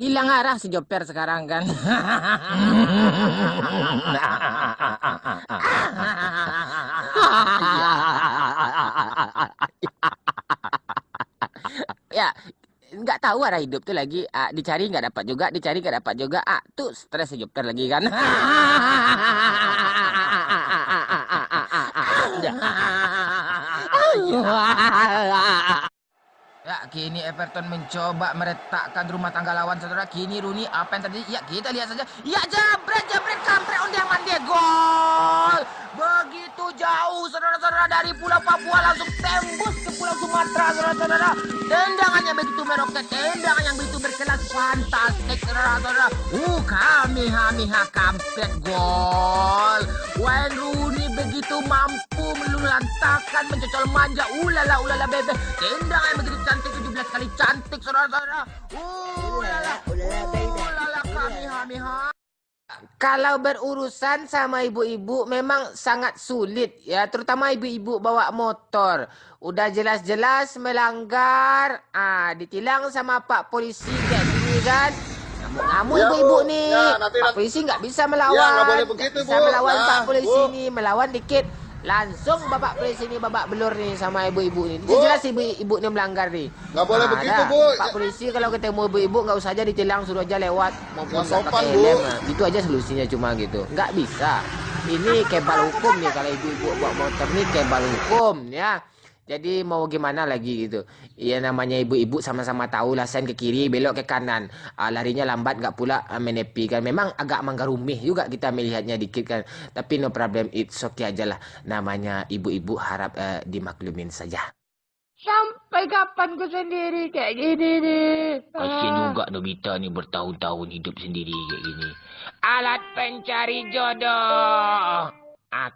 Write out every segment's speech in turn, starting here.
Hilang arah si Joper sekarang kan. Ya, nggak tahu arah hidup tuh lagi. Dicari nggak dapat juga, dicari nggak dapat juga. Tuh stres si Joper lagi kan. Ya, kini Everton mencoba meretakkan rumah tangga lawan, saudara. Kini Rooney, apa yang terjadi? Ya, kita lihat saja. Ya, jabret, kampret, undian dia gol. Begitu jauh, saudara-saudara, dari Pulau Papua langsung tembus ke Pulau Sumatera, saudara-saudara. Tendangan yang begitu meroket, tendangan yang begitu berkelas, fantastik, saudara-saudara. Kamehameha, kampret, gol. Wayne Rooney begitu mampu meluluhlantakkan, mencocol manja, ulala bebe. Tendangan yang begitu cantik, 17 kali cantik, saudara-saudara. Ulala kamehameha. Kalau berurusan sama ibu-ibu memang sangat sulit ya, terutama ibu-ibu bawa motor. Udah jelas-jelas melanggar, ditilang sama Pak Polisi kayak gini kan. Namun ya, ibu-ibu nih, ya, nanti, Pak Polisi nggak bisa melawan. Ya, nggak boleh begitu, bisa Bu. melawan Nah, Pak Polisi Bu. nih, melawan dikit. Langsung Bapak Polisi ini babak belur nih sama ibu-ibu nih. Bu. Jelas ibu-ibu ini melanggar nih. Nggak boleh begitu, Bu. Pak Polisi kalau ketemu ibu-ibu nggak usah aja ditilang, suruh aja lewat maupun Nggak nggak sopan, pakai Bu. helm. Itu aja solusinya cuma gitu. Nggak bisa. Ini kebal hukum nih kalau ibu-ibu bawa motor nih kebal hukum ya. Jadi mau gimana lagi gitu. Ya namanya ibu-ibu sama-sama tahu lah sen ke kiri belok ke kanan. Larinya lambat nggak pula menepi kan. Memang agak manggarumih juga kita melihatnya dikit kan. Tapi no problem, it's okay aja lah. Namanya ibu-ibu harap dimaklumin saja. Sampai kapan gue sendiri kayak gini nih? Kasian juga Nobita nih bertahun-tahun hidup sendiri kayak gini. Alat pencari jodoh.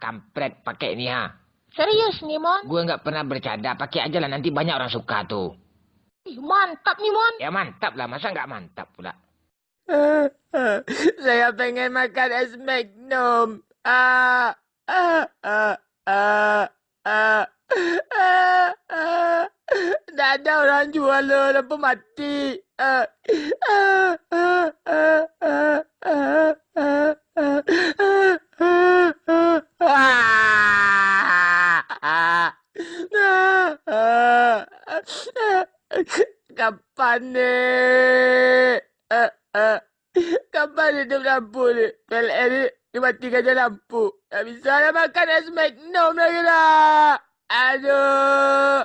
Kampret pakai ini ha. Serius nih, Mon? Gue nggak pernah bercanda, pakai aja lah nanti banyak orang suka tuh. Ih, mantap nih, Mon. Ya mantap lah, masa nggak mantap pula. Saya pengen makan es Magnum. Nggak ada orang jual loh, lampu mati. Kapan nih? Kapan hidup lampu nih? PLN ini dimatikan aja lampu. Gak bisa lah makan es Magnum lagi lah. Aduh.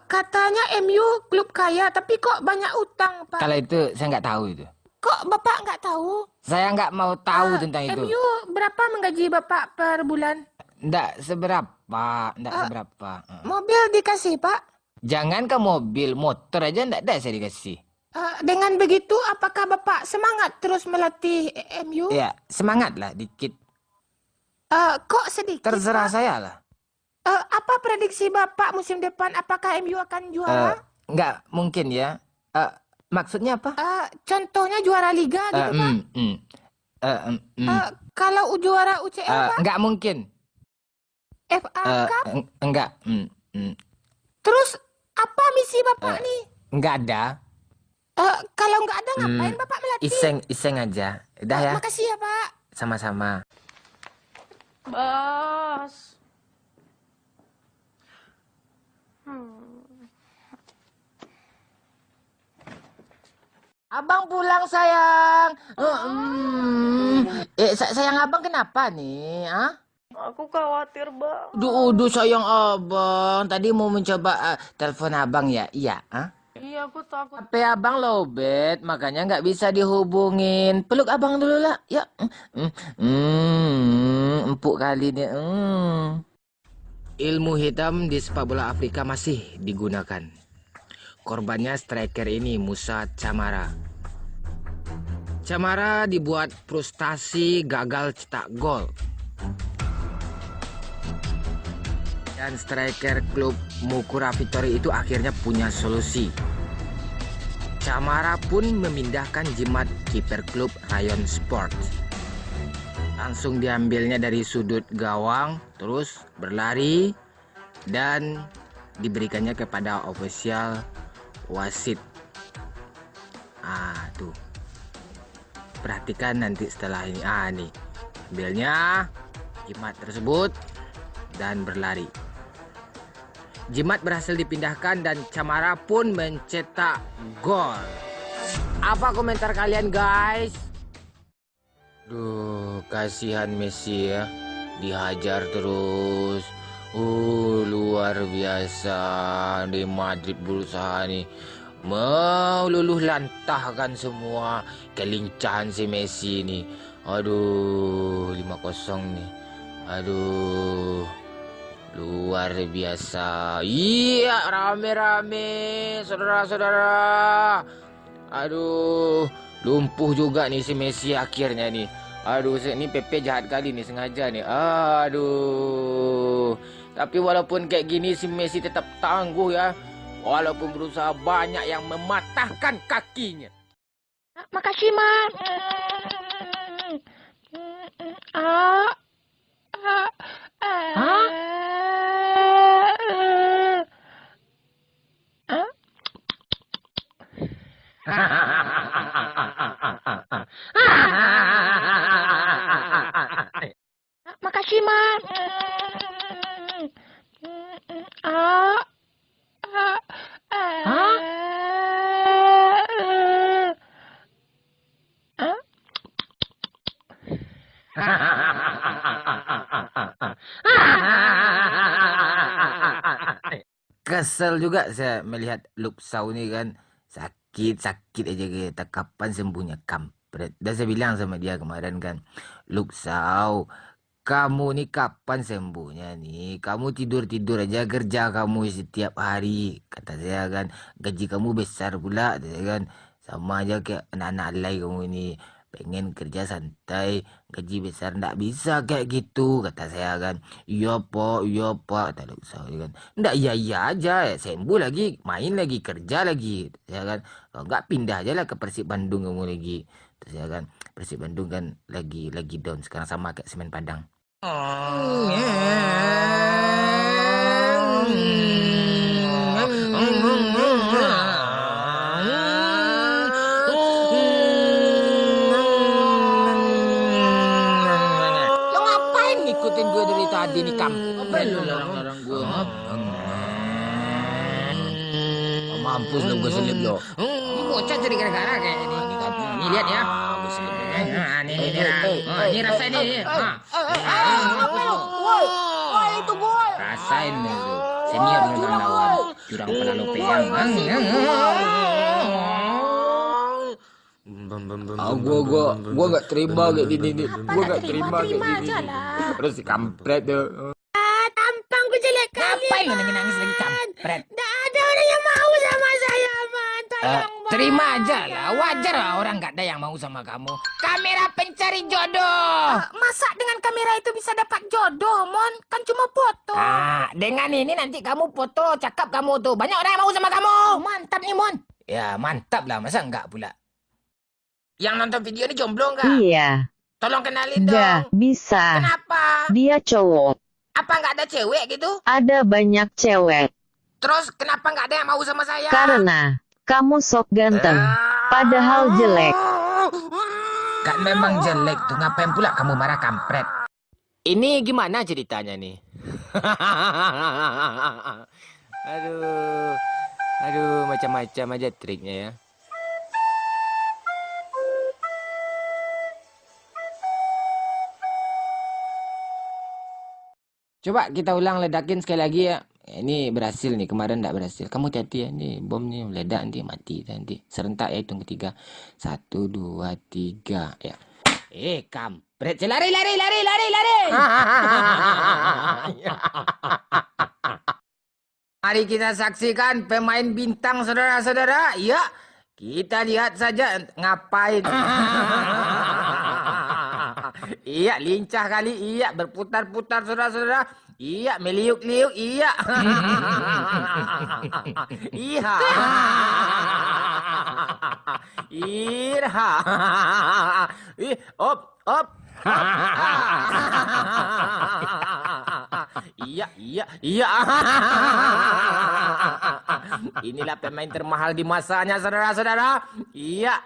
Katanya MU klub kaya, tapi kok banyak utang, Pak? Kalau itu saya nggak tahu itu. Kok Bapak nggak tahu? Saya nggak mau tahu tentang itu. MU berapa menggaji Bapak per bulan? Nggak seberapa, nggak seberapa. Mobil dikasih, Pak? Jangan ke mobil, motor aja nggak ada saya dikasih. Dengan begitu, apakah Bapak semangat terus melatih MU? Ya, semangat lah dikit. Kok sedikit, Terserah Pak? saya lah. Apa prediksi Bapak musim depan? Apakah MU akan juara? Nggak mungkin ya. Maksudnya apa? Contohnya juara Liga gitu, Pak? Kalau juara UCL, Pak? Nggak mungkin. FA Cup? Enggak. Terus apa misi Bapak nih? Nggak ada. Kalau nggak ada ngapain Bapak melatih? Iseng aja. Udah ya. Makasih ya, Pak. Sama-sama. Bos. Abang pulang sayang. Sayang abang kenapa nih? Aku khawatir, Bang. Duh sayang abang. Tadi mau mencoba telepon abang ya? Iya. Iya, aku takut. HP abang lowbat, makanya nggak bisa dihubungin. Peluk abang dulu lah. Ya. Empuk kali nih. Ilmu hitam di sepak bola Afrika masih digunakan. Korbannya striker ini, Musa Camara. Camara dibuat frustasi gagal cetak gol. Dan striker klub Mukura Victory itu akhirnya punya solusi. Camara pun memindahkan jimat kiper klub Rayon Sport. Langsung diambilnya dari sudut gawang, terus berlari dan diberikannya kepada ofisial wasit. Tuh. Perhatikan nanti setelah ini. Nih. Ambilnya jimat tersebut dan berlari. Jimat berhasil dipindahkan dan Camara pun mencetak gol. Apa komentar kalian, guys? Duh, kasihan Messi ya. Dihajar terus. Luar biasa. Di Madrid berusaha nih meluluh lantahkan semua kelincahan si Messi nih. Aduh, 5-0 nih. Aduh, luar biasa. Iya, rame-rame, saudara-saudara. Aduh, lumpuh juga nih si Messi akhirnya nih. Aduh, ini Pepe jahat kali nih, sengaja nih. Aduh. Tapi walaupun kayak gini si Messi tetap tangguh ya. Walaupun berusaha banyak yang mematahkan kakinya. Makasih, Ma. Makasih, Ma. Kesel juga saya melihat Luksau ini kan. Sakit aja kita. Kapan sembuhnya kampret. Dan saya bilang sama dia kemarin kan. Luksau, kamu nih kapan sembuhnya nih? Kamu tidur-tidur aja kerja kamu setiap hari. Kata saya kan. Gaji kamu besar pula. Kata saya kan. Sama aja kayak anak-anak alay kamu ini. Pengen kerja santai, gaji besar ndak bisa kayak gitu, kata saya kan. Iya pak, kata Luksau kan. Ndak iya aja, sembuh lagi, main lagi, kerja lagi, kata saya kan. Kalau nggak pindah aja lah ke Persib Bandung kamu lagi, kata saya kan. Persib Bandung kan lagi down sekarang sama kayak Semen Padang. Ikutin gue dari tadi nih kampret lu larang-larang gue. Mampus lu gue selip lo. Ini bocah jadi gara-gara kayaknya nih. Ini kan, Nih lihat ya. gue selip. Ini rasain nih. Woi, itu gue. Rasain nih tuh. Senior lu lawan. Jurang penalu peang. Gua gak terima kayak gini nih. Gua gak terima kayak gini. Terus si kampret tuh. Tampang gue jelek kali. Ngapain lu nangis lagi kampret? Nggak ada orang yang mau sama saya, Man. Tolong, Man. Terima aja lah. Wajar lah orang gak ada yang mau sama kamu. Kamera pencari jodoh. Masa dengan kamera itu bisa dapat jodoh, Mon? Kan cuma foto. Dengan ini nanti kamu foto cakep kamu tuh. Banyak orang yang mau sama kamu. Mantap nih, Mon. Ya mantap lah. Masa enggak pula? Yang nonton video ini jomblo nggak? Iya, Tolong kenalin nggak dong. bisa. Kenapa? Dia cowok. Apa nggak ada cewek gitu? Ada banyak cewek. Terus kenapa nggak ada yang mau sama saya? Karena kamu sok ganteng. Padahal jelek. Kan memang jelek tuh. Ngapain pula kamu marah kampret? Ini gimana ceritanya nih? Aduh, macam-macam aja triknya ya. Coba kita ulang ledakin sekali lagi ya. Ini berhasil nih, kemarin enggak berhasil. Kamu hati-hati ya, nih bom nih meledak nanti mati nanti. Serentak ya hitung ketiga. 1, 2, 3 ya. Kampret. Lari. Mari kita saksikan pemain bintang saudara-saudara. Ya, kita lihat saja ngapain. Iya, lincah kali. Iya, berputar-putar saudara-saudara. Iya, meliuk-liuk. Iya. Iya. Irha. Op. Iya, iya, iya. Inilah pemain termahal di masanya, saudara-saudara. Iya.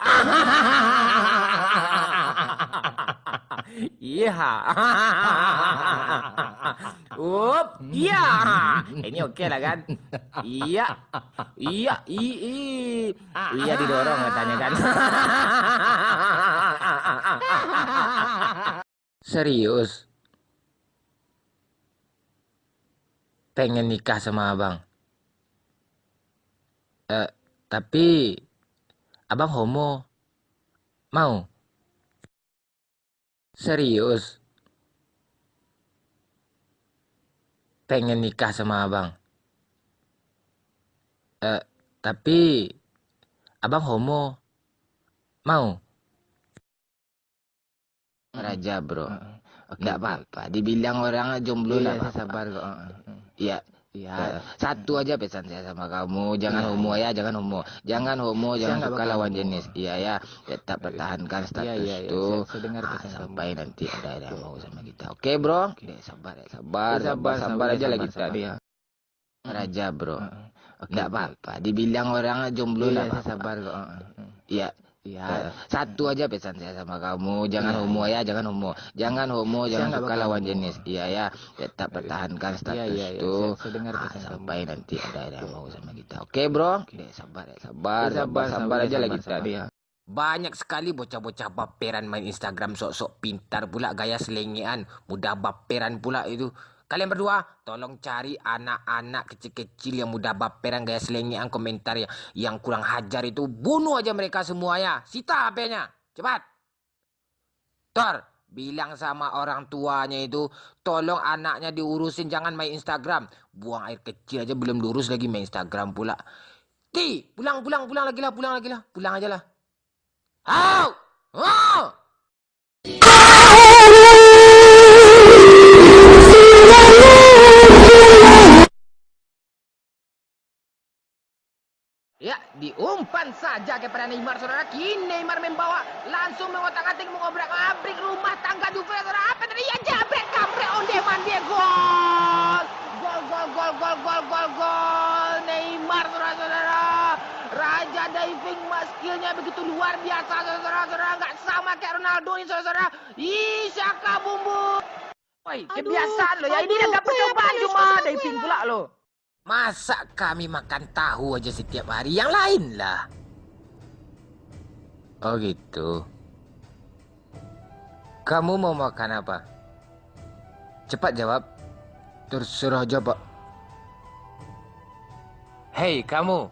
Iya. Iya. Ini oke lah kan? Iya. Iya, iya didorong katanya kan. Serius? Pengen nikah sama abang? Tapi abang homo. Mau? Serius? Pengen nikah sama abang? Tapi abang homo. Mau? Raja bro. Nggak apa-apa. Dibilang orang jomblo lah. Sabar kok. Iya. Iya. Satu aja pesan saya sama kamu. Jangan homo ya. Jangan homo. Jangan homo. Jangan suka lawan jenis. Iya ya. Tetap pertahankan status itu. Sampai nanti ada yang mau sama kita. Oke bro. Sabar ya. Sabar aja lah kita nih. Raja bro. Nggak apa-apa. Dibilang orang jomblo lah. Sabar kok. Iya. Iya, satu aja pesan saya sama kamu. Jangan homo ya, jangan homo. Jangan homo, jangan suka lawan jenis. Iya ya, tetap pertahankan status itu. Sampai nanti ada yang mau sama kita. Oke bro, sabar ya, sabar aja lah kita nih. Banyak sekali bocah-bocah baperan main Instagram sok-sok pintar pula, gaya selengean, mudah baperan pula itu. Kalian berdua tolong cari anak-anak kecil-kecil yang mudah baperan gaya selengean komentar yang kurang hajar itu. Bunuh aja mereka semua ya. Sita HP-nya. Cepat. Tor, bilang sama orang tuanya itu tolong anaknya diurusin, jangan main Instagram. Buang air kecil aja belum lurus lagi main Instagram pula. Pulang lagi lah. Pulang aja lah. Au! Oh! Ya, diumpan saja kepada Neymar, saudara. Kini Neymar membawa langsung mengotak-atik, mengobrak-abrik rumah tangga Juve, saudara. Apa tadi? Ya, jabret, kampret, ondeman dia, gol! Gol! Neymar, saudara-saudara. Raja diving skillnya begitu luar biasa, saudara-saudara. Nggak sama kayak Ronaldo ini, saudara. Ih, Shaka bumbu. Woi, kebiasaan lo ya. Ini dia dapat cobaan cuma diving pula lo. Masa kami makan tahu aja setiap hari, yang lain lah. Oh gitu. Kamu mau makan apa? Cepat jawab. Terserah aja pak. Hei kamu.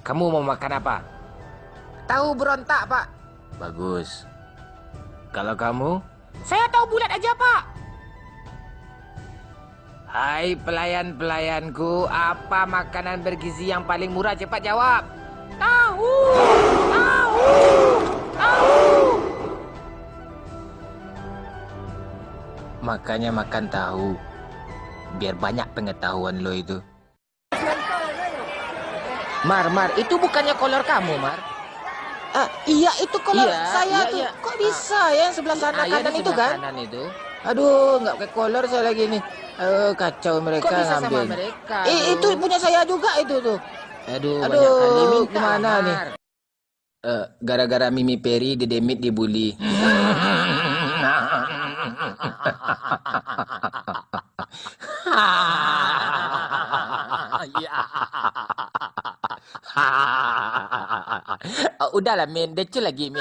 Kamu mau makan apa? Tahu berontak pak. Bagus. Kalau kamu? Saya tahu bulat aja, Pak. Hai pelayan-pelayanku, apa makanan bergizi yang paling murah? Cepat jawab. Tahu. Makanya makan tahu. Biar banyak pengetahuan lo itu. Mar, itu bukannya kolor kamu, Mar? Iya, itu kolor Iya, saya iya, tuh. iya. Kok bisa ya yang sebelah sana kanan itu kan? Kanan itu. Aduh, nggak pakai kolor saya lagi nih. Kacau mereka Kok bisa ngambil. sama mereka? Itu punya saya juga itu tuh. Aduh, banyak kali minta gimana nih? Gara-gara Mimi Peri, Dedemit dibully. Udahlah Min, decil lagi Min.